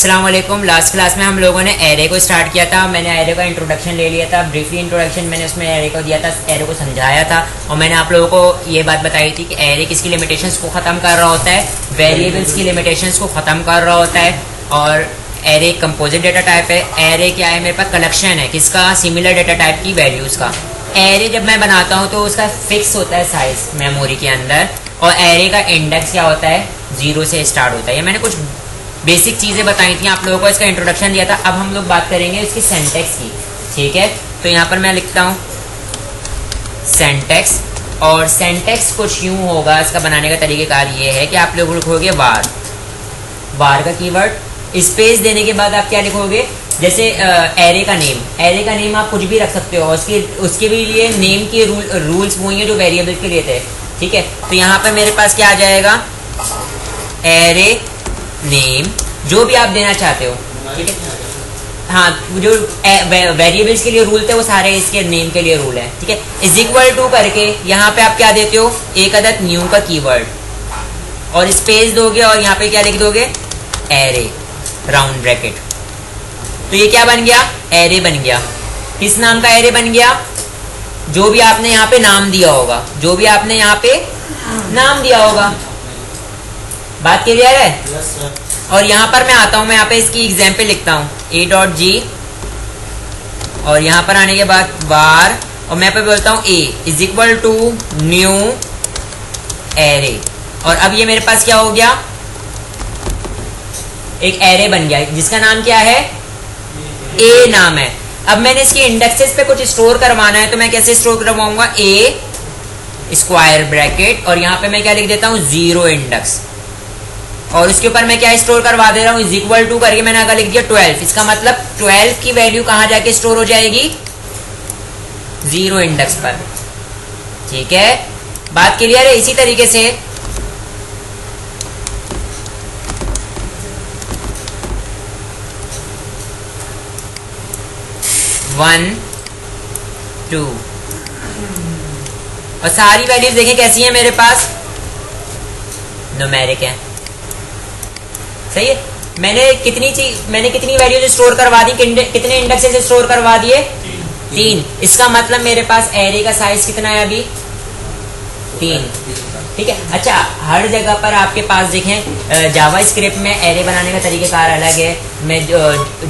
अस्सलाम वालेकुम। Last class में हम लोगों ने एरे को स्टार्ट किया था। मैंने एरे का इंट्रोडक्शन ले लिया था, ब्रीफली इंट्रोडक्शन मैंने उसमें एरे को दिया था, एरे को समझाया था और मैंने आप लोगों को ये बात बताई थी कि एरे किसकी लिमिटेशंस को ख़त्म कर रहा होता है, वेरिएबल्स की लिमिटेशंस को ख़त्म कर रहा होता है। और एरे कंपोजिट डेटा टाइप है। एरे क्या है, मेरे पास कलेक्शन है किसका, सिमिलर डेटा टाइप की वैल्यूज़ का। एरे जब मैं बनाता हूँ तो उसका फिक्स होता है साइज मेमोरी के अंदर, और एरे का इंडेक्स क्या होता है, 0 से स्टार्ट होता है। ये मैंने कुछ बेसिक चीज़ें बताई थी आप लोगों को, इसका इंट्रोडक्शन दिया था। अब हम लोग बात करेंगे इसकी सिंटैक्स की, ठीक है। तो यहाँ पर मैं लिखता हूँ सिंटैक्स, और सिंटैक्स कुछ यूँ होगा, इसका बनाने का तरीक़ेकार ये है कि आप लोग लिखोगे वार, वार का कीवर्ड, स्पेस देने के बाद आप क्या लिखोगे, जैसे एरे का नेम आप कुछ भी रख सकते हो, उसके भी लिए नेम के रूल्स वही है जो वेरिएबल के लिए थे, ठीक है। तो यहाँ पर मेरे पास क्या आ जाएगा, एरे नेम, जो भी आप देना चाहते हो, ठीक है। हाँ, जो वेरिएबल्स के लिए रूल थे वो सारे इसके नेम के लिए रूल है, ठीक है। इज इक्वल टू करके यहाँ पे आप क्या देते हो, एक अदद न्यू का कीवर्ड, और स्पेस दोगे और यहाँ पे क्या लिख दोगे, एरे राउंड ब्रैकेट। तो ये क्या बन गया, एरे बन गया। किस नाम का एरे बन गया, जो भी आपने यहाँ पे नाम दिया होगा, जो भी आपने यहाँ पे नाम दिया होगा। बात क्लियर है? yes, और यहाँ पर मैं आता हूँ, मैं यहाँ पे इसकी एग्जाम्पल लिखता हूँ a.g, और यहाँ पर आने के बाद बार, और मैं पे बोलता हूँ a is equal to new array. और अब ये मेरे पास क्या हो गया, एक एरे बन गया जिसका नाम क्या है, a नाम है। अब मैंने इसके इंडेक्सेस पे कुछ स्टोर करवाना है, तो मैं कैसे स्टोर करवाऊंगा, a स्क्वायर ब्रैकेट, और यहाँ पे मैं क्या लिख देता हूँ, 0 इंडेक्स, और उसके ऊपर मैं क्या स्टोर करवा दे रहा हूँ, इज इक्वल टू करके मैंने अगर लिख दिया 12। इसका मतलब 12 की वैल्यू कहाँ जाके स्टोर हो जाएगी, 0 इंडेक्स पर, ठीक है। बात क्लियर है? इसी तरीके से वन टू, और सारी वैल्यूज देखें कैसी है मेरे पास, न्यूमेरिक है, सही है। मैंने कितनी वैल्यूज स्टोर करवा दी, कितने इंडेक्सेस स्टोर करवा दिए, 3। इसका मतलब मेरे पास एरे का साइज कितना है अभी, 3, ठीक है। अच्छा, हर जगह पर आपके पास देखें, जावा स्क्रिप्ट में एरे बनाने का तरीक़ेकार अलग है, मैं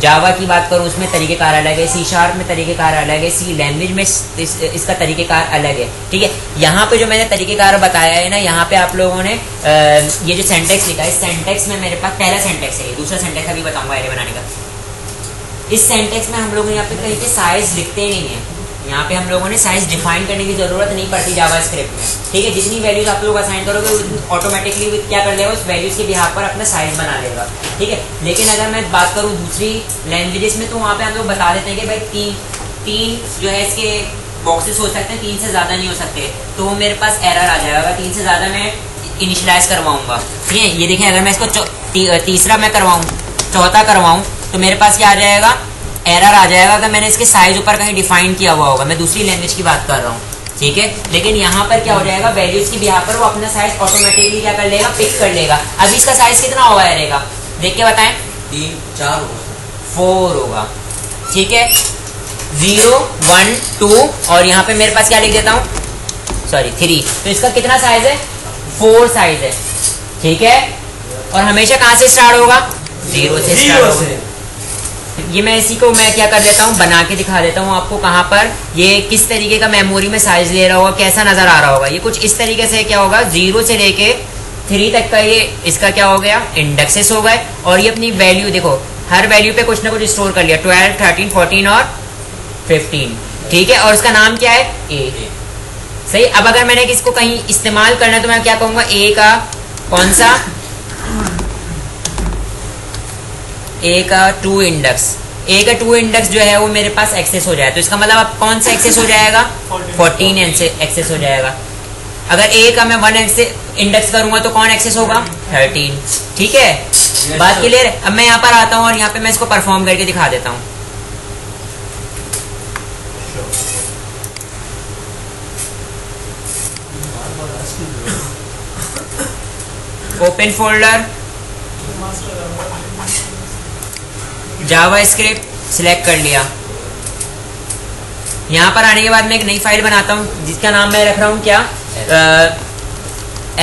जावा की बात करूं उसमें तरीक़ेकार अलग है, सी शार्प में तरीक़ेकार अलग है, सी लैंग्वेज में इसका तरीक़ेकार अलग है, ठीक है। यहाँ पे जो मैंने तरीक़ेकार बताया है ना, यहाँ पे आप लोगों ने ये जो सेंटेक्स लिखा है, इस सेंटेक्स में मेरे पास पहला सेंटेक्स है, दूसरा सेंटेक्स अभी बताऊंगा एरे बनाने का। इस सेंटेक्स में हम लोग यहाँ पे कहीं पे साइज लिखते नहीं है, यहाँ पे हम लोगों ने साइज डिफाइन करने की जरूरत नहीं पड़ती जावा स्क्रिप्ट में, ठीक है। जितनी वैल्यूज आप लोग असाइन करोगे ऑटोमेटिकली क्या कर लेगा, उस वैल्यूज के बिहाफ पर अपना साइज बना लेगा, ठीक है। लेकिन अगर मैं बात करूँ दूसरी लैंग्वेजेस में, तो वहाँ पे हम लोग बता देते हैं कि भाई तीन जो है इसके बॉक्सेस हो सकते हैं, 3 से ज़्यादा नहीं हो सकते, तो वो मेरे पास एरर आ जाएगा। 3 से ज़्यादा मैं इनिशलाइज करवाऊंगा, ठीक है। ये देखें, अगर मैं इसको तीसरा मैं करवाऊँ, चौथा करवाऊँ, तो मेरे पास क्या आ जाएगा, एरर आ जाएगा अगर मैंने इसके साइज ऊपर कहीं डिफाइन किया हुआ होगा। मैं दूसरी लैंग्वेज की बात कर रहा हूँ, ठीक है। लेकिन यहाँ पर क्या हो जाएगा, वैल्यूज की बिहाफ पर वो अपना साइज ऑटोमेटिकली क्या कर लेगा, पिक कर लेगा। अभी इसका साइज कितना होगा एरे का, देख के बताएं, 3 4 4 होगा, ठीक है। 0 1 2, और यहाँ पे मेरे पास क्या लिख देता हूँ, सॉरी 3, तो इसका कितना साइज है, 4 साइज है, ठीक है। और हमेशा कहाँ से स्टार्ट होगा, 0 से स्टार्ट होगा। ये मैं इसी को मैं क्या कर देता हूँ, बना के दिखा देता हूँ आपको, कहाँ पर ये किस तरीके का मेमोरी में साइज ले रहा होगा, कैसा नजर आ रहा होगा। ये कुछ इस तरीके से क्या होगा, 0 से लेके 3 तक का ये इसका क्या हो गया, इंडेक्सेस हो गए, और ये अपनी वैल्यू देखो, हर वैल्यू पे कुछ ना कुछ स्टोर कर लिया, 12 13 14 और 15, ठीक है। और उसका नाम क्या है, ए, सही। अब अगर मैंने इसको कहीं इस्तेमाल करना है तो मैं क्या कहूँगा, ए का कौन सा, ए का 2 इंडेक्स, ए का 2 इंडेक्स जो है वो मेरे पास एक्सेस हो जाए, तो इसका मतलब अब कौन सा एक्सेस हो जाएगा, 14 एक्सेस हो जाएगा। अगर ए का मैं 1 इंडेक्स करूंगा तो कौन एक्सेस होगा, 13, ठीक है। बात क्लियर है? अब मैं यहाँ पर आता हूँ और यहाँ पे मैं इसको परफॉर्म करके दिखा देता हूँ। ओपन फोल्डर, जावा स्क्रिप्ट सिलेक्ट कर लिया। यहाँ पर आने के बाद मैं एक नई फाइल बनाता हूँ जिसका नाम मैं रख रहा हूँ क्या,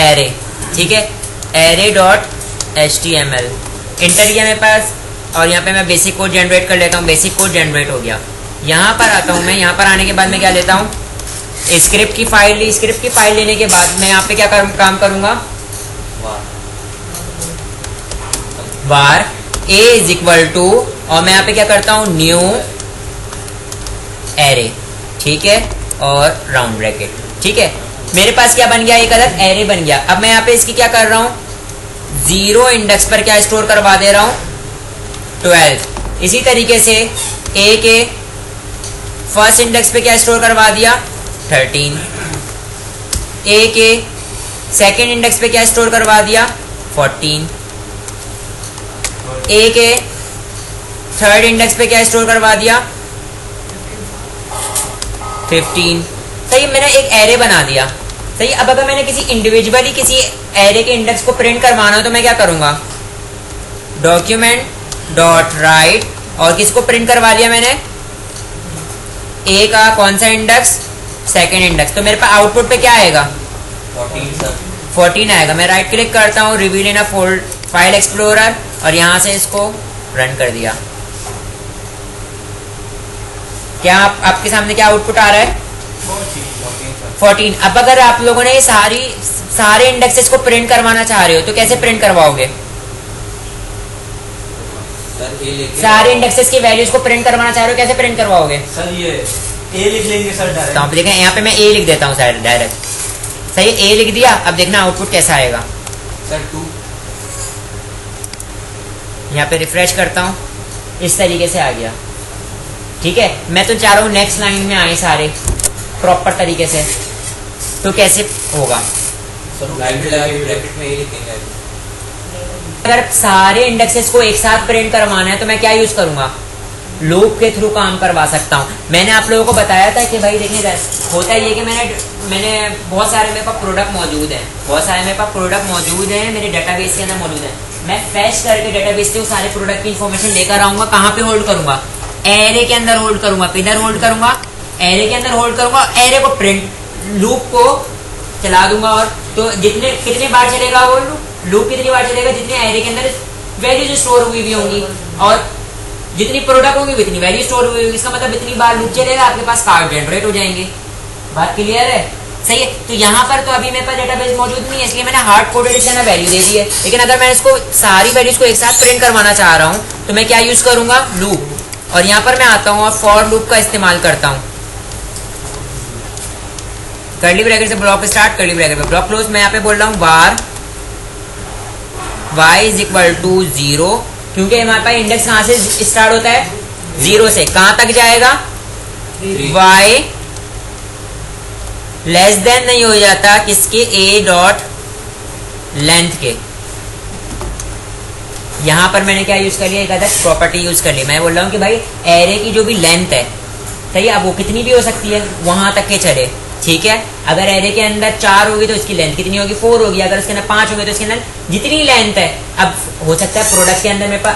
एरे। ठीक है, array.html इंटर किया मेरे पास, और यहाँ पे मैं बेसिक कोड जनरेट कर लेता हूँ। बेसिक कोड जनरेट हो गया। यहाँ पर आता हूँ मैं, यहाँ पर आने के बाद मैं क्या लेता हूँ, स्क्रिप्ट की फाइल ली। स्क्रिप्ट की फाइल लेने के बाद मैं यहाँ पे क्या काम करूँगा, var a is equal to, और मैं यहाँ पे क्या करता हूँ, न्यू एरे। ठीक है, और राउंड ब्रैकेट। ठीक है, मेरे पास क्या बन गया, एक अलग एरे बन गया। अब मैं यहाँ पे इसकी क्या कर रहा हूँ, 0 इंडेक्स पर क्या स्टोर करवा दे रहा हूँ, 12। इसी तरीके से ए के फर्स्ट इंडेक्स पे क्या स्टोर करवा दिया, 13। ए के सेकेंड इंडेक्स पे क्या स्टोर करवा दिया, 14। ए के थर्ड इंडेक्स पे क्या स्टोर करवा दिया, 15। सही, मैंने एक एरे बना दिया। सही, अब अगर मैंने किसी इंडिविजुअली किसी एरे के इंडेक्स को प्रिंट करवाना हो तो मैं क्या करूंगा, डॉक्यूमेंट डॉट राइट, और किसको प्रिंट करवा लिया मैंने, ए का कौन सा इंडेक्स, सेकेंड इंडेक्स। तो मेरे पास आउटपुट पे क्या आएगा, 14 आएगा। मैं राइट क्लिक करता हूँ, reveal in a file explorer, और यहां से इसको रन कर दिया। क्या आपके सामने क्या आउटपुट आ रहा है, 14। अब अगर आप लोगों ने सारे इंडेक्सेस को प्रिंट करवाना चाह रहे हो तो कैसे प्रिंट करवाओगे, सारे इंडेक्सेस की वैल्यूज को प्रिंट करवाना चाह रहे हो, कैसे प्रिंट करवाओगे सर, ये ए लिख लेंगे सर डायरेक्ट। तो आप देखें यहाँ पे मैं ए लिख देता हूँ सर डायरेक्ट। सही, ए लिख दिया। अब देखना आउटपुट कैसा आएगा सर, 2। यहाँ पे रिफ्रेश करता हूँ, इस तरीके से आ गया। ठीक है, मैं तो चाह रहा हूँ नेक्स्ट लाइन में आए सारे प्रॉपर तरीके से, तो कैसे होगा, ब्रैकेट में ए लिखेंगे। अगर सारे इंडेक्सेस को एक साथ प्रिंट करवाना है तो मैं क्या यूज करूंगा, लूप के थ्रू काम करवा सकता हूँ। मैंने आप लोगों को बताया था कि भाई देखिए होता है ये कि मैंने बहुत सारे मेरे पास प्रोडक्ट मौजूद हैं, मेरे डेटाबेस के अंदर मौजूद हैं। मैं फैच करके डेटाबेस से वो सारे प्रोडक्ट की इन्फॉर्मेशन लेकर आऊंगा। कहाँ पे होल्ड करूंगा, एरे के अंदर होल्ड करूंगा। किधर होल्ड करूंगा, एरे के अंदर होल्ड करूंगा। एरे को प्रिंट लूप को चला दूंगा, और तो कितने बार चलेगा वो लूप कितनी बार चलेगा, जितने एरे के अंदर वैल्यूज स्टोर हुई भी होंगी, और जितनी प्रोडक्ट होगी उतनी वैल्यू स्टोर हुई होगी। इसका मतलब इतनी बार लूप चलेगा, आपके पास कार्ड जनरेट हो जाएंगे। बात क्लियर है, सही है। तो यहाँ पर तो अभी मेरे पास डेटाबेस मौजूद नहीं है, इसलिए मैंने हार्ड कोडेड इसके अंदर वैल्यू दे दी है। लेकिन अगर मैं इसको सारी वैल्यूज को एक साथ प्रिंट करवाना चाह रहा हूँ तो मैं क्या यूज करूंगा, लूप। और यहाँ पर मैं आता हूँ और फॉर लूप का इस्तेमाल करता हूँ। कर्ली ब्रैकेट से ब्लॉक स्टार्ट, कर्ली ब्रैकेट पे ब्लॉक क्लोज। मैं यहाँ पे बोल रहा हूँ var y is equal to 0, क्योंकि हमारे पास इंडेक्स कहाँ से स्टार्ट होता है, 0 से। कहाँ तक जाएगा, y लेस देन नहीं हो जाता किसके, a डॉट लेंथ के। यहां पर मैंने क्या यूज कर लिया, एक अलग प्रॉपर्टी यूज कर ली। मैं बोल रहा हूं कि भाई एरे की जो भी लेंथ है, सही है, अब वो कितनी भी हो सकती है, वहां तक के चले। ठीक है, अगर एरे के अंदर 4 होगी तो इसकी लेंथ कितनी होगी, 4 होगी। अगर उसके अंदर 5 होगी तो इसके अंदर जितनी लेंथ है। अब हो सकता है प्रोडक्ट के अंदर मेरे पास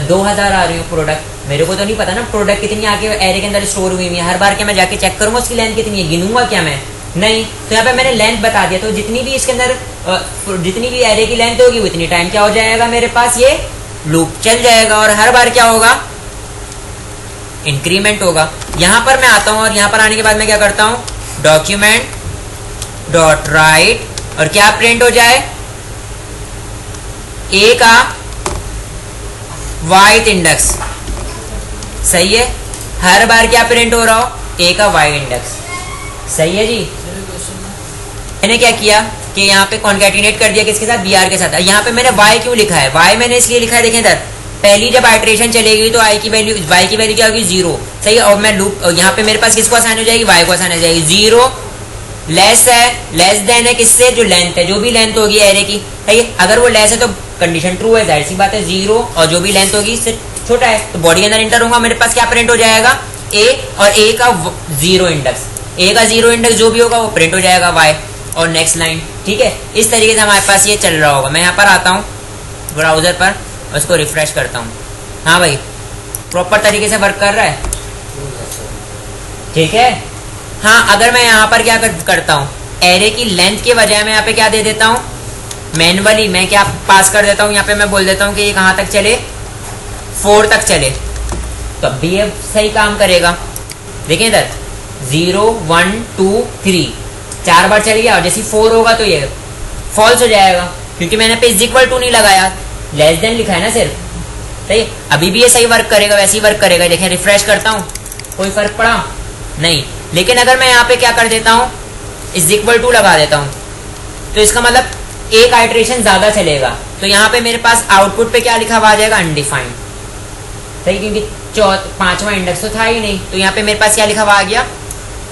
2000 आ रही हो प्रोडक्ट, मेरे को तो नहीं पता ना प्रोडक्ट कितनी आके एरे के अंदर स्टोर हुई है। हर बार क्या मैं जाके चेक करूंगा उसकी लेंथ कितनी है, गिनूंगा क्या मैं, नहीं। तो यहाँ पे मैंने लेंथ बता दिया, तो जितनी भी इसके अंदर जितनी भी एरे की लेंथ होगी उतनी टाइम क्या हो जाएगा, मेरे पास ये लूप चल जाएगा, और हर बार क्या होगा, इंक्रीमेंट होगा। यहां पर मैं आता हूं, और यहां पर आने के बाद मैं क्या करता हूं, डॉक्यूमेंट डॉट राइट, और क्या प्रिंट हो जाए, ए का वाइट इंडेक्स। सही है, हर बार क्या प्रिंट हो रहा हो, ए का वाई इंडेक्स। सही है जी। मैंने क्या किया कि यहाँ पे कॉन्कैटिनेट कर दिया किसके साथ, br के साथ। यहाँ पे मैंने y क्यों लिखा है, y मैंने इसलिए लिखा है, देखें इधर पहली जब आइट्रेशन चलेगी तो y की वैल्यू क्या होगी, 0। सही है, और मैं लूप यहाँ पे मेरे पास किसको असाइन हो जाएगी, y को असाइन हो जाएगी। 0 लेस है, लेस देन है किससे, जो लेंथ है, जो भी लेंथ होगी एरे की। सही है, अगर वो लेस है तो कंडीशन ट्रू है, जाहिर सी बात है 0, और जो भी लेंथ होगी इससे छोटा है तो बॉडी के अंदर इंटर होगा। मेरे पास क्या प्रिंट हो जाएगा, a, और a का 0 इंडेक्स, a का 0 इंडेक्स जो भी होगा वो प्रिंट हो जाएगा y, और नेक्स्ट लाइन। ठीक है, इस तरीके से हमारे पास ये चल रहा होगा। मैं यहाँ पर आता हूँ ब्राउजर पर, उसको रिफ्रेश करता हूँ। हाँ भाई, प्रॉपर तरीके से वर्क कर रहा है? ठीक है। हाँ, अगर मैं यहाँ पर क्या करता हूँ, एरे की लेंथ के बजाय मैं यहाँ पे क्या दे देता हूँ, मैनुअली मैं क्या पास कर देता हूँ, यहाँ पे मैं बोल देता हूँ कि ये कहाँ तक चले, 4 तक चले, तब भी ये सही काम करेगा। देखिए इधर 0 1 2 3 4 बार चल गया, और जैसे 4 होगा तो ये फॉल्स हो जाएगा, क्योंकि मैंने पे इक्वल टू नहीं लगाया, लेस देन लिखा है ना सिर्फ। सही, अभी भी ये सही वर्क करेगा, वैसे ही वर्क करेगा। देखें, रिफ्रेश करता हूँ, कोई फर्क पड़ा नहीं। लेकिन अगर मैं यहाँ पे क्या कर देता हूँ, इज इक्वल टू लगा देता हूँ, तो इसका मतलब एक आइट्रेशन ज्यादा चलेगा। तो यहाँ पे मेरे पास आउटपुट पे क्या लिखा हुआ आ जाएगा, अनडिफाइंड। सही, क्योंकि 5वां इंडेक्स तो था ही नहीं, तो यहाँ पे मेरे पास क्या लिखा हुआ आ गया,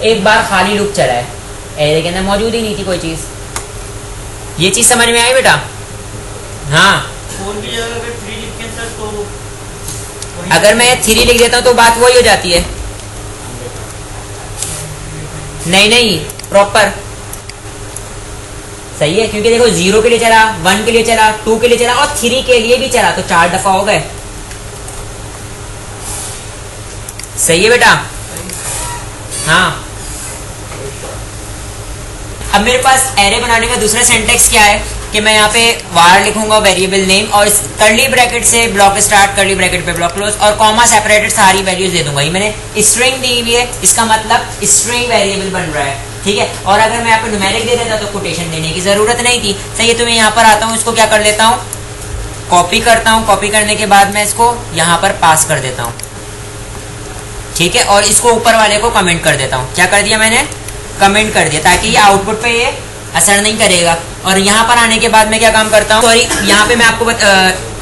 एक बार खाली लूप चला है, एरे के अंदर मौजूद ही नहीं थी कोई चीज। ये चीज समझ में आई बेटा? हाँ, अगर मैं 3 लिख देता हूँ तो बात वही हो जाती है। नहीं, प्रॉपर सही है, क्योंकि देखो 0 के लिए चला, 1 के लिए चला, 2 के लिए चला और 3 के लिए भी चला, तो 4 दफा हो गए। सही है बेटा? हाँ। अब मेरे पास एरे बनाने का दूसरा सिंटेक्स क्या है कि मैं यहाँ पे वार लिखूंगा, वेरिएबल नेम, और कर्ली ब्रैकेट से ब्लॉक स्टार्ट, कर्ली ब्रैकेट पे ब्लॉक क्लोज, और कॉमा सेपरेटेड सारी वैल्यूज दे दूंगा। ये मैंने स्ट्रिंग दी हुई है, इसका मतलब स्ट्रिंग वेरिएबल बन रहा है। ठीक है, और अगर मैं यहाँ पे न्यूमेरिक दे देता तो कोटेशन देने की जरूरत नहीं थी। सही है, तो मैं यहाँ पर आता हूँ, इसको क्या कर लेता हूँ, कॉपी करता हूँ, कॉपी करने के बाद मैं इसको यहाँ पर पास कर देता हूँ। ठीक है, और इसको ऊपर वाले को कमेंट कर देता हूँ। क्या कर दिया मैंने, कमेंट कर दिया, ताकि ये आउटपुट पे ये असर नहीं करेगा। और यहाँ पर आने के बाद मैं क्या काम करता हूँ, सॉरी, यहाँ पे मैं आपको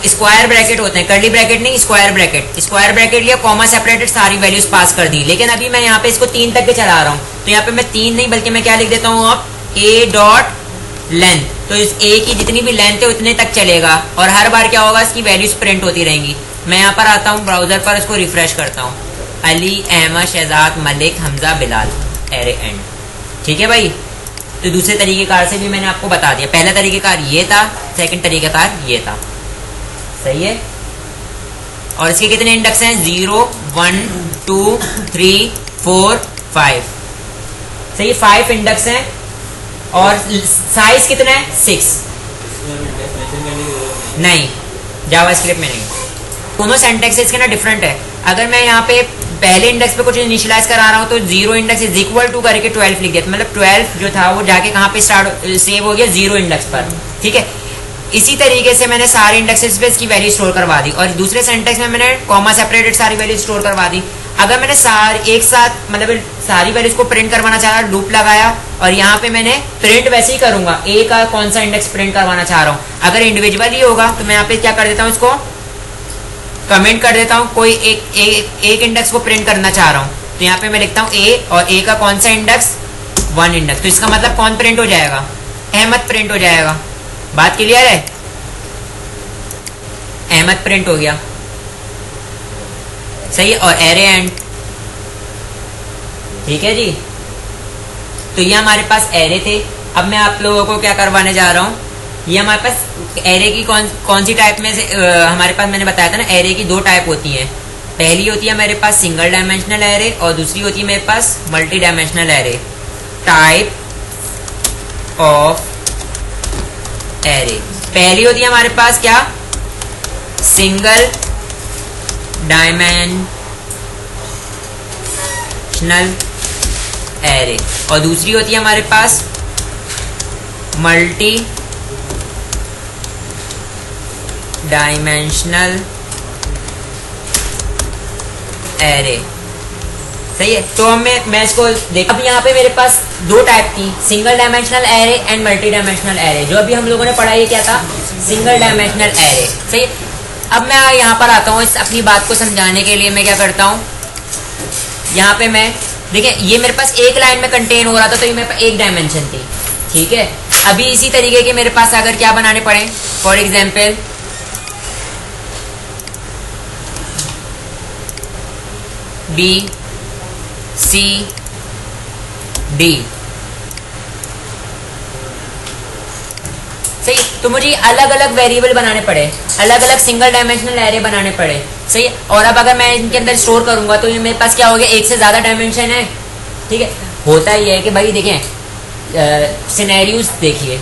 स्क्वायर ब्रैकेट होते हैं, कर्ली ब्रैकेट नहीं, स्क्वायर ब्रैकेट। स्क्वायर ब्रैकेट लिया, कॉमा सेपरेटेड सारी वैल्यूज पास कर दी। लेकिन अभी मैं यहाँ पे इसको 3 तक के चला रहा हूँ, तो यहाँ पे मैं 3 नहीं बल्कि मैं क्या लिख देता हूँ, अब a डॉट लेंथ, तो इस a की जितनी भी लेंथ है उतने तक चलेगा, और हर बार क्या होगा, इसकी वैल्यूज प्रिंट होती रहेंगी। मैं यहाँ पर आता हूँ ब्राउजर पर, इसको रिफ्रेश करता हूँ, अली, अहमद, शहजाद, मलिक, हमजा, बिलाल, एरे एंड। ठीक है भाई, तो दूसरे तरीकेकार से भी मैंने आपको बता दिया। पहला तरीकेकार ये था, सेकंड तरीकेकार ये था। सही है, और इसके कितने इंडेक्स हैं, 0 1 2 3 4 5। सही, 5 इंडेक्स हैं, और साइज कितना है, 6। नहीं, जावास्क्रिप्ट में नहीं, दोनों सिंटैक्स इसके ना डिफरेंट है। अगर मैं यहाँ पे पहले इंडेक्स पे कुछ इनिशियलाइज करा रहा हूँ तो 0 इंडेक्स इज इक्वल टू करके 12 लिख दिया, मतलब 12 जो था वो जाके कहाँ पे स्टार्ट सेव हो गया, 0 इंडेक्स पर। ठीक है, इसी तरीके से मैंने सारे इंडेक्सेस पे इसकी वैल्यू स्टोर करवा दी, और दूसरे सिंटेक्स में मैंने कॉमा सेपरेटेड सारी वैल्यू स्टोर करवा दी। अगर मैंने एक साथ मतलब सारी वैल्यूज को प्रिंट करवाना चाह रहा, लूप लगाया, और यहाँ पे मैंने प्रिंट वैसे ही करूंगा, ए का कौन सा इंडेक्स प्रिंट करवाना चाह रहा हूँ। अगर इंडिविजुअली होगा तो मैं यहाँ पे क्या कर देता हूँ, इसको कमेंट कर देता हूँ, कोई एक इंडेक्स को प्रिंट करना चाह रहा हूँ, तो यहाँ पे मैं लिखता हूँ ए, और ए का कौन सा इंडेक्स, 1 इंडेक्स। तो इसका मतलब कौन प्रिंट हो जाएगा, अहमद प्रिंट हो जाएगा। बात क्लियर है, अहमद प्रिंट हो गया। सही है, और एरे एंड। ठीक है जी, तो ये हमारे पास एरे थे। अब मैं आप लोगों को क्या करवाने जा रहा हूँ, ये हमारे पास एरे की कौन सी टाइप में से हमारे पास मैंने बताया था ना, एरे की 2 टाइप होती हैं। पहली होती है मेरे पास सिंगल डायमेंशनल एरे, और दूसरी होती है मेरे पास multi dimensional array. Type of array, पहली होती है हमारे पास क्या, सिंगल डायमेंशनल एरे, और दूसरी होती है हमारे पास मल्टी डायमेंशनल एरे। सही है, तो मैं इसको देख, अब यहाँ पे मेरे पास 2 टाइप थी, single dimensional array and multi dimensional array. जो अभी हम लोगों ने पढ़ा ये क्या था, सिंगल डायमेंशनल एरे। सही है, अब मैं यहाँ पर आता हूँ, इस अपनी बात को समझाने के लिए मैं क्या करता हूँ, यहाँ पे मैं देखिए, ये मेरे पास एक लाइन में कंटेन हो रहा था, तो ये मेरे पास एक डायमेंशन थी। ठीक है, अभी इसी तरीके के मेरे पास अगर क्या बनाने पड़े, for example B C D। सही, तो मुझे अलग अलग वेरिएबल बनाने पड़े, अलग अलग सिंगल डायमेंशनल एरे बनाने पड़े। सही है। और अब अगर मैं इनके अंदर स्टोर करूंगा तो ये मेरे पास क्या हो गया, एक से ज़्यादा डायमेंशन है। ठीक है, होता ही है कि भाई देखें सिनेरियोज देखिए,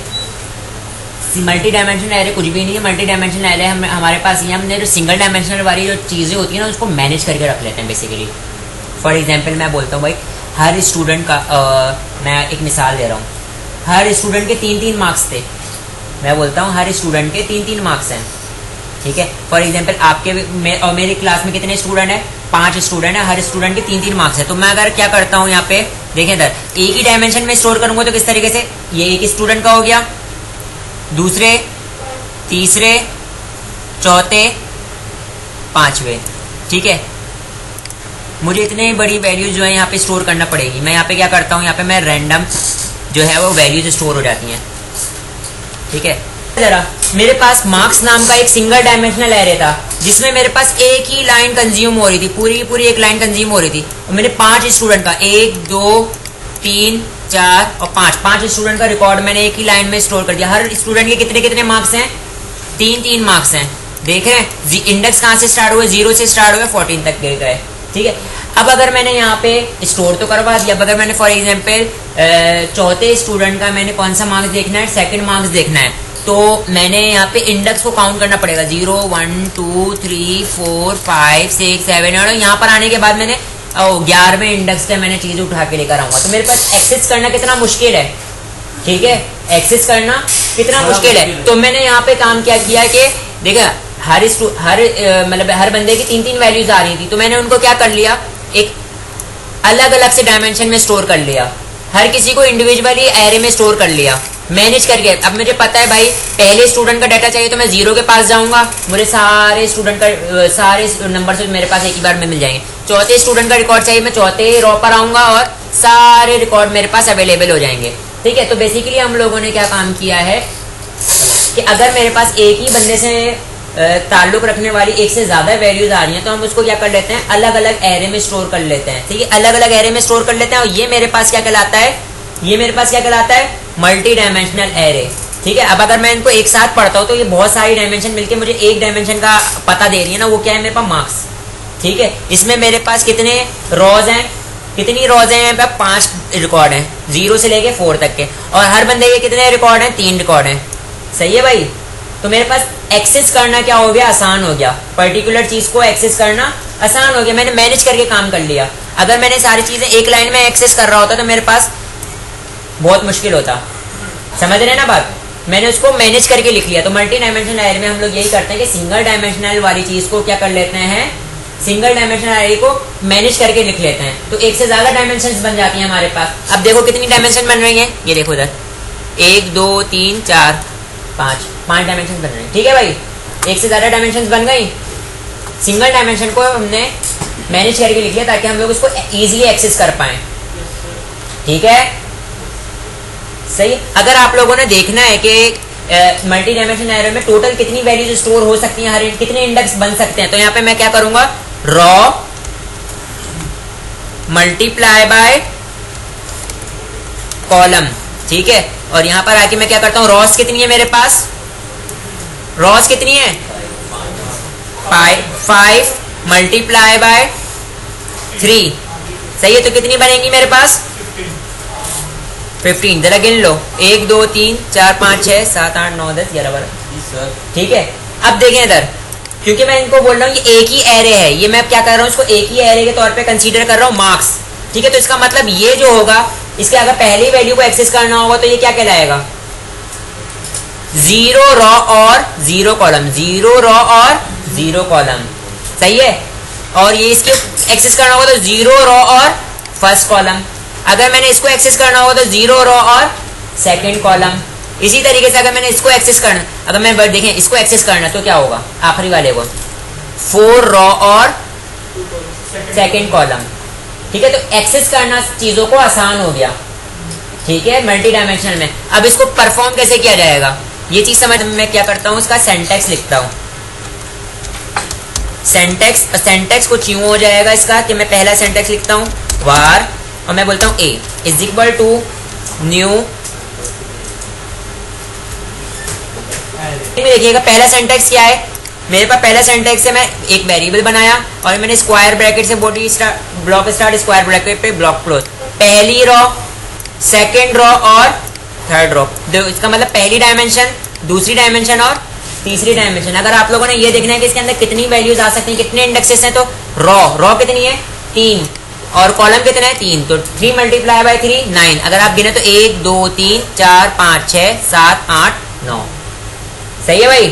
मल्टी डायमेंशनल एरे कुछ भी नहीं है। मल्टी डायमेंशनल एरे हमारे पास ये हमने जो सिंगल डायमेंशनल वाली जो चीज़ें होती हैं ना उसको मैनेज करके रख लेते हैं बेसिकली। फॉर एग्जांपल मैं बोलता हूँ भाई हर स्टूडेंट का मैं एक मिसाल दे रहा हूँ, हर स्टूडेंट के 3-3 मार्क्स थे। मैं बोलता हूँ हर स्टूडेंट के 3-3 मार्क्स हैं। ठीक है, फॉर एग्जांपल आपके और मेरी क्लास में कितने स्टूडेंट हैं, 5 स्टूडेंट है, हर स्टूडेंट के 3-3 मार्क्स है। तो मैं अगर क्या करता हूँ यहाँ पे देखें इधर एक ही डायमेंशन में स्टोर करूंगा तो किस तरीके से, ये एक स्टूडेंट का हो गया, दूसरे, तीसरे, चौथे, पांचवे। ठीक है, मुझे इतने बड़ी वैल्यूज जो है यहाँ पे स्टोर करना पड़ेगी। मैं यहाँ पे क्या करता हूँ, यहाँ पे मैं रैंडम जो है वो वैल्यूज स्टोर हो जाती हैं। ठीक है, जरा मेरे पास मार्क्स नाम का एक सिंगल डायमेंशनल एरे था जिसमें मेरे पास एक ही लाइन कंज्यूम हो रही थी, पूरी की पूरी एक लाइन कंज्यूम हो रही थी। और मैंने 5 स्टूडेंट का 1, 2, 3, 4 और 5 स्टूडेंट का रिकॉर्ड मैंने एक ही लाइन में स्टोर कर दिया। हर स्टूडेंट के कितने कितने मार्क्स हैं, 3-3 मार्क्स हैं। देख रहे हैं इंडेक्स कहाँ से स्टार्ट हुए, 0 से स्टार्ट हुए 14 तक गिर गए। ठीक है, अब अगर मैंने यहाँ पे स्टोर तो करवा दिया, अब अगर मैंने फॉर एग्जांपल चौथे स्टूडेंट का मैंने कौन सा मार्क्स देखना है, सेकंड मार्क्स देखना है, तो मैंने यहाँ पे इंडेक्स को काउंट करना पड़ेगा 0, 1, 2, 3, 4, 5, 6, 7 और यहाँ पर आने के बाद मैंने 11वें इंडेक्स पे मैंने चीज़ उठा के लेकर आऊंगा। तो मेरे पास एक्सेस करना कितना मुश्किल है। ठीक है, एक्सेस करना कितना मुश्किल है। तो मैंने यहाँ पे काम क्या किया कि देखा हर मतलब हर बंदे की 3-3 वैल्यूज आ रही थी, तो मैंने उनको क्या कर लिया, एक अलग अलग से डायमेंशन में स्टोर कर लिया, हर किसी को इंडिविजुअली एरे में स्टोर कर लिया मैनेज करके। अब मुझे पता है भाई पहले स्टूडेंट का डाटा चाहिए तो मैं 0 के पास जाऊंगा, मुझे सारे स्टूडेंट का सारे नंबर से मेरे पास एक ही बार में मिल जाएंगे। चौथे स्टूडेंट का रिकॉर्ड चाहिए, मैं चौथे रो पर आऊंगा और सारे रिकॉर्ड मेरे पास अवेलेबल हो जाएंगे। ठीक है, तो बेसिकली हम लोगों ने क्या काम किया है कि अगर मेरे पास एक ही बंदे से ताल्लुक रखने वाली एक से ज्यादा वैल्यूज आ रही हैं तो हम उसको क्या कर लेते हैं, अलग अलग एरे में स्टोर कर लेते हैं। ठीक है, अलग अलग एरे में स्टोर कर लेते हैं और ये मेरे पास क्या कहलाता है, ये मेरे पास क्या कहलाता है, मल्टी डायमेंशनल एरे। ठीक है, अब अगर मैं इनको एक साथ पढ़ता हूँ तो ये बहुत सारी डायमेंशन मिलके मुझे एक डायमेंशन का पता दे रही है ना, वो क्या है मेरे पास मार्क्स। ठीक है, इसमें मेरे पास कितने रोज हैं, कितनी रोज हैं, यहाँ पे 5 रिकॉर्ड हैं 0 से लेके 4 तक के, और हर बंदे के कितने रिकॉर्ड हैं, 3 रिकॉर्ड हैं। सही है भाई, तो मेरे पास एक्सेस करना क्या हो गया, आसान हो गया। पर्टिकुलर चीज को एक्सेस करना आसान हो गया, मैंने मैनेज करके काम कर लिया। अगर मैंने सारी चीजें एक लाइन में एक्सेस कर रहा होता तो मेरे पास बहुत मुश्किल होता। समझ रहे ना बात, मैंने उसको मैनेज करके लिख लिया। तो मल्टी डायमेंशनल एरे में हम लोग यही करते हैं कि सिंगल डायमेंशनल वाली चीज को क्या कर लेते हैं, सिंगल डायमेंशनल एरे को मैनेज करके लिख लेते हैं, तो एक से ज्यादा डायमेंशन बन जाती है हमारे पास। अब देखो कितनी डायमेंशन बन रही है, ये देखो इधर 1, 2, 3, 4, 5 डायमेंशन बन रहे हैं। ठीक है भाई, एक से ज्यादा डायमेंशन बन गई। सिंगल डायमेंशन को हमने मैनेज करके लिख लिया ताकि हम लोग उसको इजीली एक्सेस कर पाए। ठीक है, सही। अगर आप लोगों ने देखना है कि मल्टी डायमेंशन एरे में टोटल कितनी वैल्यूज स्टोर हो सकती हैं, हर कितने इंडेक्स बन सकते हैं, तो यहाँ पे मैं क्या करूंगा, रॉ मल्टीप्लाई बाय कॉलम। ठीक है, और यहाँ पर आके मैं क्या करता हूँ, रॉस कितनी है मेरे पास, रॉस कितनी है 5 मल्टीप्लाई बाय 3। सही है, तो कितनी बनेंगी मेरे पास 15। जरा गिन लो, 1, 2, 3, 4, 5, 6, 7, 8, 9, 10, 11, 12। ठीक है, अब देखें इधर, क्योंकि मैं इनको बोल रहा हूँ ये एक ही एरे है, ये मैं क्या कर रहा हूँ, इसको एक ही एरे के तौर पे कंसीडर कर रहा हूँ मार्क्स। ठीक है, तो इसका मतलब ये जो होगा, इसके अगर पहली वैल्यू को एक्सेस करना होगा तो ये क्या कहलाएगा, 0 रॉ और 0 कॉलम, 0 रॉ और 0 कॉलम। सही है, और ये इसके एक्सेस करना होगा तो 0 रॉ और फर्स्ट कॉलम। अगर मैंने इसको एक्सेस करना होगा तो 0 रॉ और सेकंड कॉलम। इसी तरीके से अगर मैंने इसको एक्सेस करना, अगर मैं देखें इसको एक्सेस करना तो क्या होगा, आखिरी वाले को 4 रॉ और सेकंड कॉलम। ठीक है, तो एक्सेस करना चीजों को आसान हो गया। ठीक है, मल्टी डायमेंशनल में। अब इसको परफॉर्म कैसे किया जाएगा, ये चीज समझ में मैं क्या करता हूँ, इसका सेंटेक्स लिखता हूँ। सेंटेक्स कुछ यूं हो जाएगा इसका कि मैं पहला सेंटेक्स लिखता हूँ वार, और मैं बोलता हूँ a is equal to new. देखिएगा पहला सेंटेक्स क्या है, मेरे पास पहला सिंटैक्स है, मैं एक वेरिएबल बनाया और मैंने स्क्वायर ब्रैकेट से body start block start square bracket पे ब्लॉक क्लोज, पहली रो, सेकंड रो और थर्ड रो। इसका मतलब पहली डायमेंशन, दूसरी डायमेंशन और तीसरी डायमेंशन। अगर आप लोगों ने ये देखना है कि इसके अंदर कितनी वैल्यूज आ सकती हैं, कितने इंडेक्सेस हैं, तो रो कितनी है 3 और कॉलम कितना है 3, तो 3 मल्टीप्लाई बाय 3 9। अगर आप गिने तो 1 2 3 4 5 6 7 8 9। सही है भाई?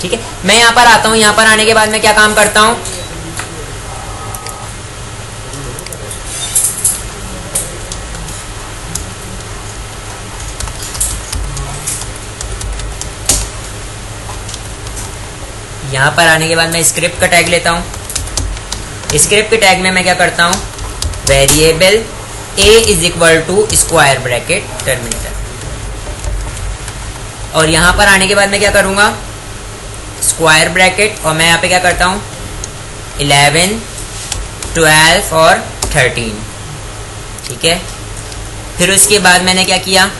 ठीक है, मैं यहाँ पर आता हूँ। यहाँ पर आने के बाद मैं क्या काम करता हूँ, यहाँ पर आने के बाद मैं स्क्रिप्ट का टैग लेता हूँ। स्क्रिप्ट के टैग में मैं क्या करता हूँ, variable a is equal to square bracket terminator. और यहाँ पर आने के बाद मैं क्या करूँगा, स्क्वायर ब्रैकेट, और मैं यहाँ पे क्या करता हूँ 11 12 और 13। ठीक है, फिर उसके बाद मैंने क्या किया,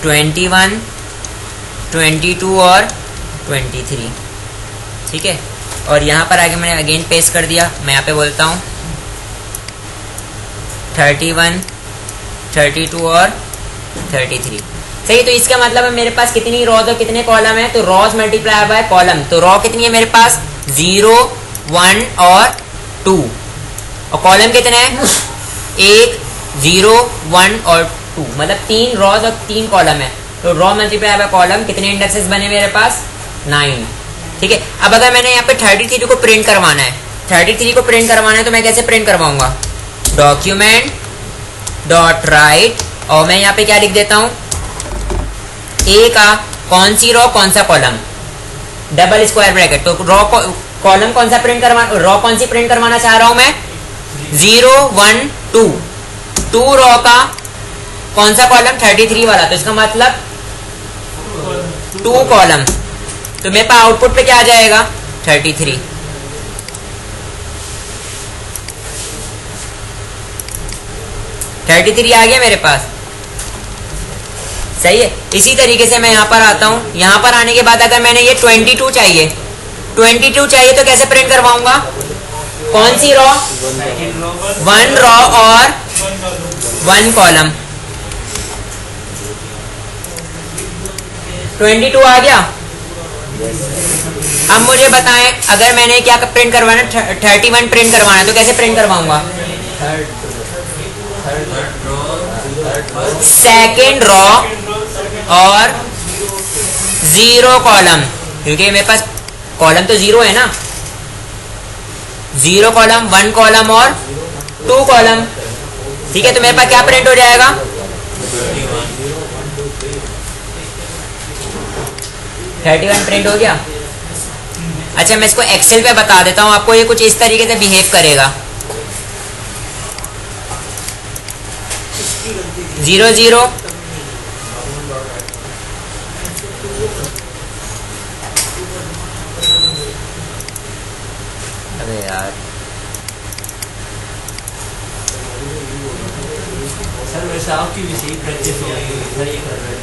ट्वेंटी 22 और 23। ठीक है, और यहाँ पर आगे मैंने अगेन पेस्ट कर दिया। मैं यहाँ पे बोलता हूँ 31 32 और 33। सही, तो इसका मतलब है मेरे पास कितनी रोज और कितने कॉलम है, तो रोज मल्टीप्लाई बाय कॉलम। तो रो कितनी है मेरे पास 0 1 और 2, और कॉलम कितने हैं 1 0 1 और 2, मतलब 3 रोज और 3 कॉलम है। तो रो मल्टीप्लाई बाय कॉलम, कितने इंडेक्सेस बने मेरे पास 9। ठीक है, अब अगर मैंने यहाँ पे 33 को प्रिंट करवाना है, 33 को प्रिंट करवाना है, तो मैं कैसे प्रिंट करवाऊंगा, डॉक्यूमेंट डॉट राइट, और मैं यहाँ पे क्या लिख देता हूँ, ए का कौन सी रो कौन सा कॉलम, डबल स्क्वायर ब्रैकेट। तो रो कॉलम कौन सा प्रिंट करवा, रो कौन सी प्रिंट करवाना चाह रहा हूं मैं, 0 1 2, 2 रो का कौन सा कॉलम 33 वाला, तो इसका मतलब 2 कॉलम। तो मेरे पास आउटपुट पे क्या आ जाएगा 33। आ गया मेरे पास। सही है, इसी तरीके से मैं यहाँ पर आता हूँ। यहाँ पर आने के बाद अगर मैंने ये 22 चाहिए, 22 चाहिए तो कैसे प्रिंट करवाऊंगा, कौन सी रो, 1 रो और 1 कॉलम। 22 आ गया। अब मुझे बताएं, अगर मैंने क्या प्रिंट करवाना, 31 प्रिंट करवाना है, तो कैसे प्रिंट करवाऊंगा, सेकेंड रो और 0 कॉलम, क्योंकि मेरे पास कॉलम तो 0 है ना, 0 कॉलम 1 कॉलम और 2 कॉलम। ठीक है, तो मेरे पास क्या प्रिंट हो जाएगा, 31 प्रिंट हो गया। अच्छा, मैं इसको एक्सेल पे बता देता हूँ आपको, ये कुछ इस तरीके से बिहेव करेगा, 0 0 अबे यार सर वैसे आपकी भी सही प्रैक्टिस हो रही है, सर ये कर रहे हैं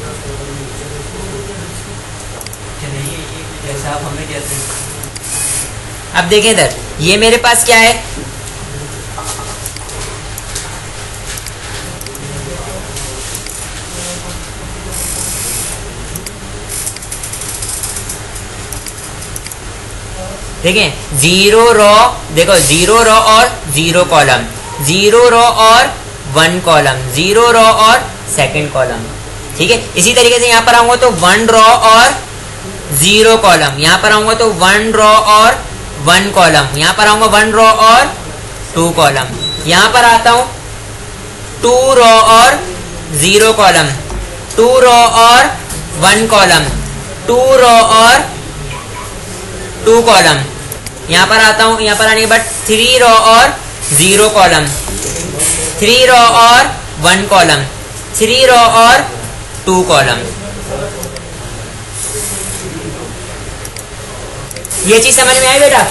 कि नहीं, जैसे आप हमें कहते हैं। अब देखें इधर, ये मेरे पास क्या है, देखें 0 रो, देखो 0 रो और 0 कॉलम, 0 रो और 1 कॉलम, 0 रो और सेकंड कॉलम। ठीक है, इसी तरीके से यहाँ पर आऊंगा तो 1 रो और 0 कॉलम, यहाँ पर आऊंगा तो 1 रो और 1 कॉलम, यहाँ पर आऊंगा 1 रो और 2 कॉलम, यहाँ पर आता हूँ 2 रो और 0 कॉलम, 2 रो और 1 कॉलम, 2 रो और 2 कॉलम, यहाँ पर आता हूँ, यहाँ पर आने के बाद 3 रो और 0 कॉलम, 3 रो और 1 कॉलम, 3 रो और 2 कॉलम। ये चीज समझ में आई बेटा?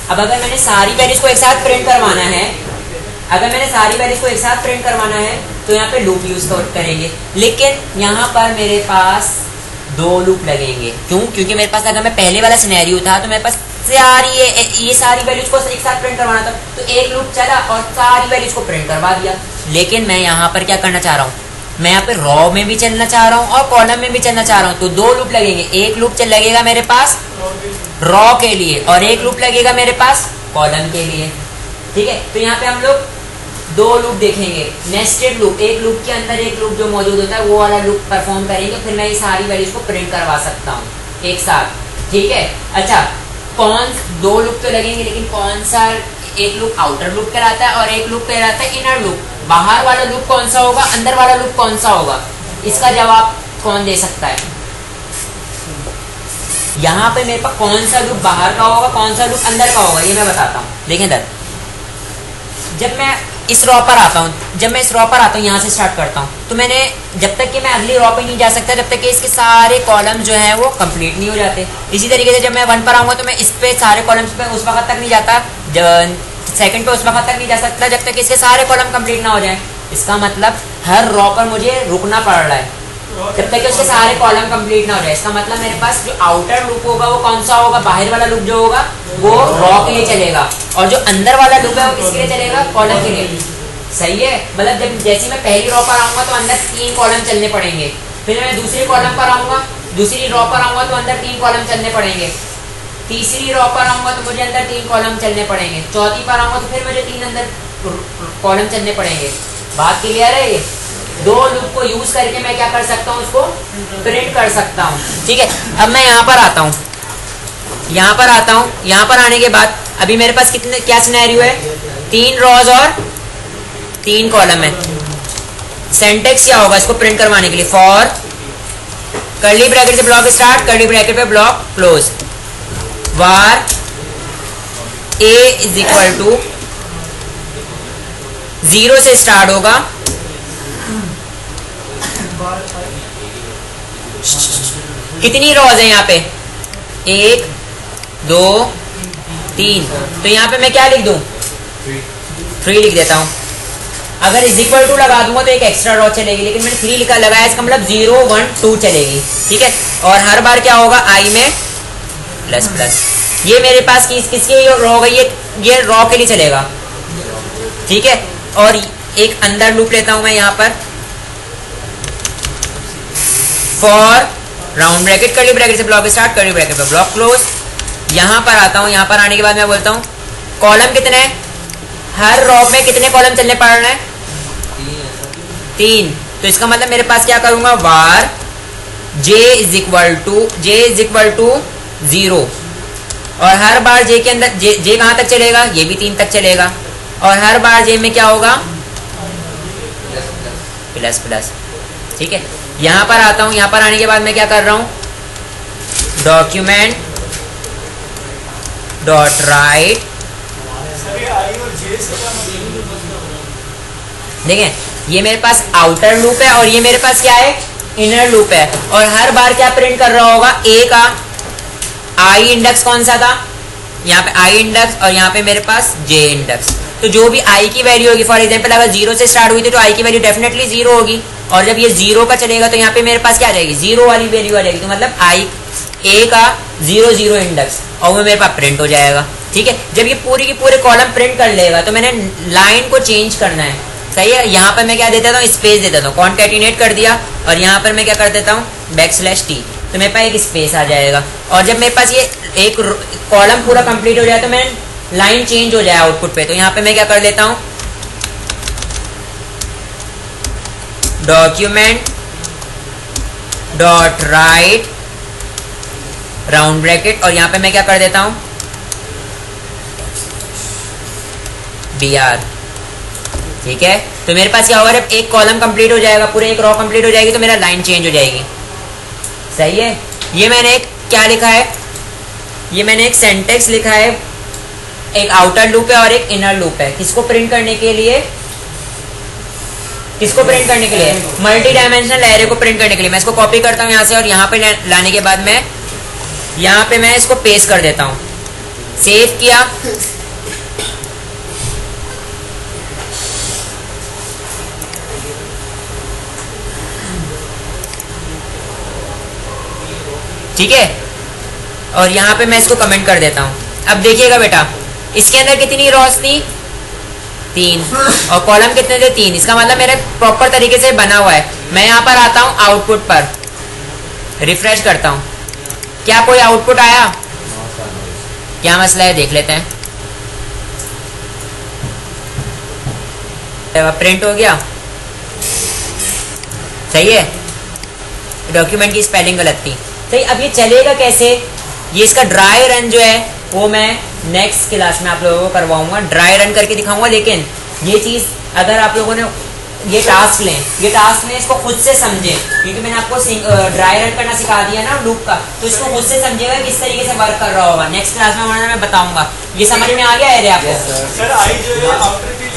अब अगर मैंने सारी वैल्यूज को एक साथ प्रिंट करवाना है, अगर मैंने सारी वैल्यूज को एक साथ प्रिंट करवाना है तो यहाँ पे लूप यूज करेंगे, लेकिन यहाँ पर मेरे पास 2 लूप लगेंगे। क्यों? क्योंकि मेरे पास अगर मैं पहले वाला सिनेरियो था तो मेरे पास सारी ये सारी वैल्यूज को एक साथ प्रिंट करवाना था, तो एक लूप चला और सारी वैल्यूज को प्रिंट करवा दिया। लेकिन मैं यहाँ पर क्या करना चाह रहा हूँ, मैं यहाँ पे रॉ में भी चलना चाह रहा हूँ और कॉलम में भी चलना चाह रहा हूँ, तो 2 लूप लगेंगे। एक लूप लगेगा मेरे पास रॉ के लिए और एक लूप लगेगा मेरे पास कॉलम के लिए। ठीक है, तो यहाँ पे हम लोग 2 लूप देखेंगे, नेस्टेड लूप, एक लूप के अंदर एक लूप जो मौजूद होता है वो वाला लूप परफॉर्म करेंगे, फिर मैं ये सारी वैल्यूज को प्रिंट करवा सकता हूँ एक साथ। ठीक है, अच्छा 2 लूप तो लगेंगे, लेकिन कौन सा? एक लूप आउटर लूप कहलाता है और एक लूप कहलाता है इनर लूप। बाहर वाला लूप कौन सा होगा, अंदर वाला लूप कौन सा होगा, इसका जवाब कौन दे सकता है? यहाँ पे मेरे पास कौन सा लूप बाहर का होगा, कौन सा लूप अंदर का होगा, ये मैं बताता हूँ। देखें दर, जब मैं इस रॉ पर आता हूँ, यहाँ से स्टार्ट करता हूँ, तो मैंने जब तक कि मैं अगली रॉ पे नहीं जा सकता, जब तक कि इसके सारे कॉलम जो हैं वो कंप्लीट नहीं हो जाते। इसी तरीके से जब मैं 1 पर आऊँगा तो मैं इस पे सारे कॉलम्स पे उस वक्त तक नहीं जाता, सेकंड पे उस वक्त तक नहीं जा सकता जब तक कि इसके सारे कॉलम कंप्लीट ना हो जाए। इसका मतलब हर रॉ पर मुझे रुकना पड़ रहा है जब तक कि उसके सारे कॉलम कंप्लीट ना हो जाए। इसका मतलब मेरे पास जो आउटर लूप होगा वो कौन सा होगा, बाहर वाला लूप जो होगा वो रॉ के लिए चलेगा, और जो अंदर वाला लूप है वो किसके लिए चलेगा, कॉलम के लिए। सही है, मतलब जब जैसे मैं पहली रॉ पर आऊंगा तो अंदर 3 कॉलम चलने पड़ेंगे, फिर मैं दूसरी कॉलम पर आऊंगा, दूसरी रॉ पर आऊंगा तो अंदर 3 कॉलम चलने पड़ेंगे, तीसरी रॉ पर आऊंगा तो मुझे अंदर 3 कॉलम चलने पड़ेंगे, चौथी पर आऊंगा तो फिर मुझे 3 अंदर कॉलम चलने पड़ेंगे। बात क्लियर है? ये 2 लूप को यूज करके मैं क्या कर सकता हूँ, उसको प्रिंट कर सकता हूँ। ठीक है, अब मैं यहाँ पर आता हूँ, यहाँ पर आने के बाद अभी मेरे पास क्या सिनेरियो है, 3 रॉज और 3 कॉलम है। सिंटैक्स क्या होगा इसको प्रिंट करवाने के लिए, फॉर कर्ली ब्रैकेट से ब्लॉक स्टार्ट, कर्ली ब्रैकेट पे block close, var a is equal to 0 से स्टार्ट होगा, कितनी रोज है यहाँ पे, 1 2 3, तो यहाँ पे मैं क्या लिख दूं, 3 लिख देता हूं। अगर इज इक्वल टू लगा दूंगा तो एक एक्स्ट्रा रॉ चलेगी, लेकिन मैंने 3 लिखा लगाया, इसका मतलब 0 1 2 चलेगी। ठीक है, और हर बार क्या होगा, आई में प्लस प्लस। ये मेरे पास किसकी रॉ हो गई, ये रॉ के लिए चलेगा। ठीक है, और एक अंदर लूप लेता हूं मैं यहाँ पर, for round bracket curly bracket से ब्लॉक स्टार्ट, कर्ली ब्रैकेट पे ब्लॉक क्लोज। यहाँ पर आता हूँ, यहाँ पर आने के बाद मैं बोलता हूँ कॉलम कितने हैं, हर रॉ में कितने कॉलम चलने पड़ रहे हैं, 3। तो इसका मतलब मेरे पास क्या करूंगा, वार j इज इक्वल टू 0, और हर बार j के अंदर j कहाँ तक चलेगा, ये भी 3 तक चलेगा, और हर बार j में क्या होगा, प्लस प्लस। ठीक है, यहाँ पर आता हूँ, यहाँ पर आने के बाद मैं क्या कर रहा हूँ, डॉक्यूमेंट डॉट राइट, देखें ये मेरे पास आउटर लूप है और ये मेरे पास क्या है, इनर लूप है, और हर बार क्या प्रिंट कर रहा होगा, a का i इंडेक्स कौन सा था, यहाँ पे i इंडेक्स, और यहाँ पे मेरे पास j इंडेक्स। तो जो भी i की वैल्यू होगी, फॉर एग्जांपल अगर 0 से स्टार्ट हुई थी तो i की वैल्यू डेफिनेटली 0 होगी, और जब ये 0 का चलेगा तो यहाँ पे मेरे पास क्या आ जाएगी, 0 वाली वैल्यू आ जाएगी, तो मतलब a का 0 0 इंडेक्स, और वो मेरे पास प्रिंट हो जाएगा। ठीक है, जब ये पूरी की पूरे कॉलम प्रिंट कर लेगा तो मैंने लाइन को चेंज करना है। सही है, यहाँ पर मैं क्या दे देता हूँ, स्पेस दे देता हूँ, कॉन्कैटिनेट कर दिया, और यहाँ पर मैं क्या कर देता हूँ, \t, तो मेरे पास एक स्पेस आ जाएगा। और जब मेरे पास ये एक कॉलम पूरा कंप्लीट हो जाए तो मैं लाइन चेंज हो जाए आउटपुट पे, तो यहाँ पे मैं क्या कर लेता हूँ, document dot right round bracket, और यहाँ पे मैं क्या कर देता हूँ, br। ठीक है, तो मेरे पास क्या होगा, जब एक कॉलम कंप्लीट हो जाएगा, पूरे एक रॉ कंप्लीट हो जाएगी तो मेरा लाइन चेंज हो जाएगी। सही है, ये मैंने एक क्या लिखा है, ये मैंने एक सेंटेक्स लिखा है, एक आउटर लूप है और एक इनर लूप है, किसको प्रिंट करने के लिए, मल्टी डायमेंशनल एरे को प्रिंट करने के लिए। मैं इसको कॉपी करता हूँ यहाँ से, और यहाँ पे लाने के बाद मैं यहाँ पे इसको पेस्ट कर देता हूँ। सेव किया, ठीक है। और यहाँ पे मैं इसको कमेंट कर देता हूँ। अब देखिएगा बेटा, इसके अंदर कितनी रॉस थी? 3, और कॉलम कितने थे? 3। इसका मतलब मेरा प्रॉपर तरीके से बना हुआ है। मैं यहाँ पर आता हूँ आउटपुट पर, रिफ्रेश करता हूँ, क्या कोई आउटपुट आया? क्या मसला है देख लेते हैं। प्रिंट हो गया, सही है। डॉक्यूमेंट की स्पेलिंग गलत थी, सही। अब ये चलेगा कैसे? ये इसका ड्राई रन जो है वो मैं नेक्स्ट क्लास में आप लोगों को करवाऊंगा, ड्राई रन करके दिखाऊंगा। लेकिन ये चीज़ अगर आप लोगों ने ये टास्क लें, इसको खुद से समझें, क्योंकि मैंने आपको ड्राई रन करना सिखा दिया ना लूप का, तो इसको खुद से समझेगा किस तरीके से वर्क कर रहा होगा। नेक्स्ट क्लास में मैं बताऊंगा। ये समझ में आ गया है आपको? सर आई जो है आफ्टर